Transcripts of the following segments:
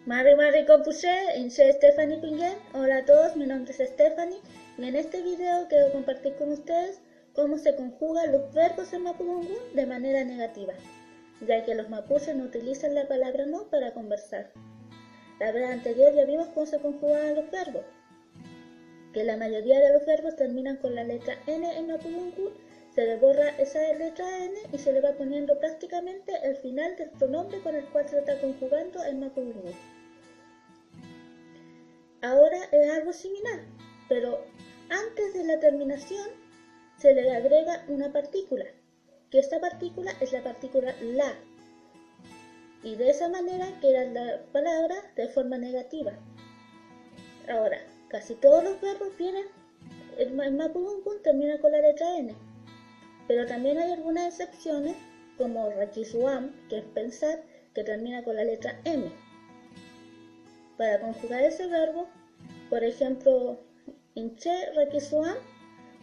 Mari compuse, soy Stephanie Pingen. Hola a todos, mi nombre es Stephanie y en este video quiero compartir con ustedes cómo se conjugan los verbos en mapudungun de manera negativa, ya que los mapuches no utilizan la palabra no para conversar. La vez anterior ya vimos cómo se conjugaban los verbos, que la mayoría de los verbos terminan con la letra N en mapudungun, se le borra esa letra N y se le va poniendo prácticamente el final del pronombre con el cual se está conjugando en mapudungun. Ahora es algo similar, pero antes de la terminación se le agrega una partícula, que esta partícula es la partícula la, y de esa manera queda la palabra de forma negativa. Ahora, casi todos los verbos vienen, el mapudungun termina con la letra N, pero también hay algunas excepciones, como rakisuam, que es pensar, que termina con la letra M. Para conjugar ese verbo, por ejemplo, inche rakisuam,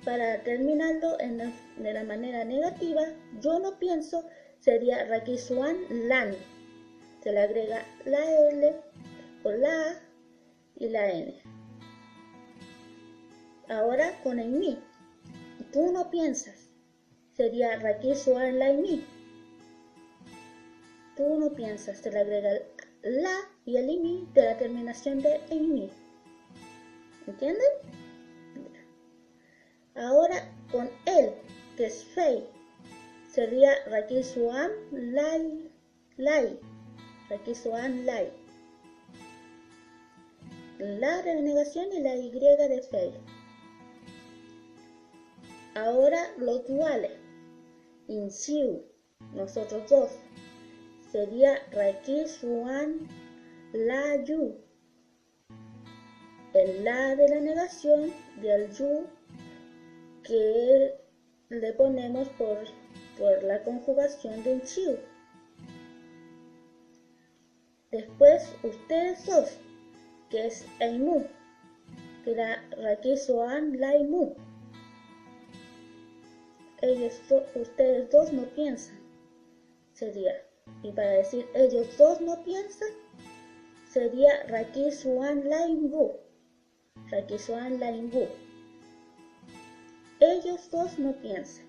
para terminarlo de la manera negativa, yo no pienso, sería rakisuan lan. Se le agrega la L o la A y la N. Ahora con el mi, tú no piensas, sería rakisuan la mi. Tú no piensas, se le agrega la y el imi de la terminación de imi. ¿Entienden? Ahora con él, que es fei, sería rakisuan lai lai. Rakisuan lai. La de negación y la Y de fei. Ahora los duales. Insiu, nosotros dos, sería rakisuan la yu. El la de la negación y el yu que le ponemos por la conjugación de insiu. Después ustedes dos, que es eimu, que era rakisuan la imu. Ustedes dos no piensan, sería. Y para decir ellos dos no piensan, sería rakisuan la imbu. Rakisuan la imbu. Ellos dos no piensan.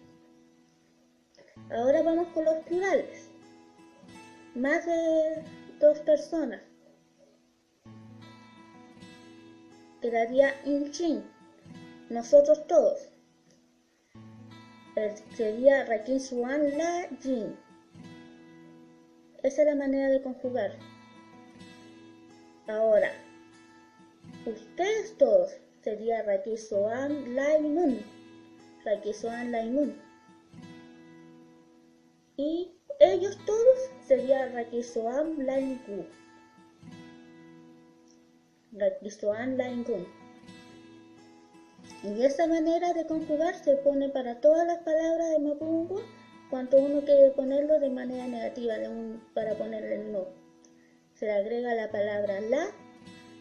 Ahora vamos con los plurales. Más de dos personas. Quedaría inchin. Nosotros todos. Sería rakisuan la jin. Esa es la manera de conjugar. Ahora, ustedes todos sería rakisuan la imun. Rakisuan la imun. Y ellos todos sería rakisuan la ingu. Rakisuan la ingu. Y esa manera de conjugar se pone para todas las palabras de mapudungun cuando uno quiere ponerlo de manera negativa, para ponerle el no. Se le agrega la palabra la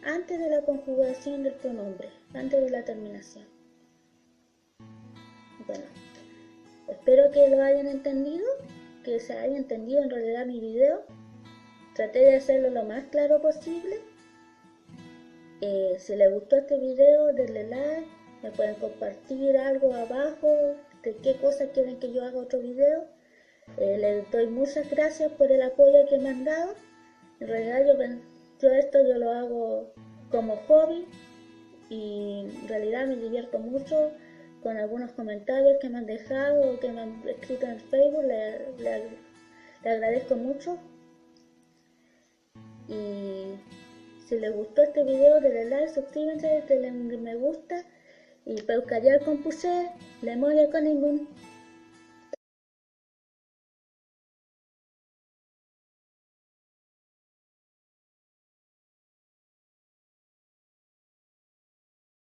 antes de la conjugación del pronombre, antes de la terminación. Bueno, espero que lo hayan entendido, que se haya entendido en realidad mi video. Traté de hacerlo lo más claro posible. Si les gustó este video, denle like, me pueden compartir algo abajo de qué cosas quieren que yo haga otro video. Les doy muchas gracias por el apoyo que me han dado. En realidad yo lo hago como hobby y en realidad me divierto mucho con algunos comentarios que me han dejado o que me han escrito en Facebook. Le agradezco mucho. Y si les gustó este video, denle like, suscríbanse, denle me gusta y Peucarial compuse, le moria con ningún.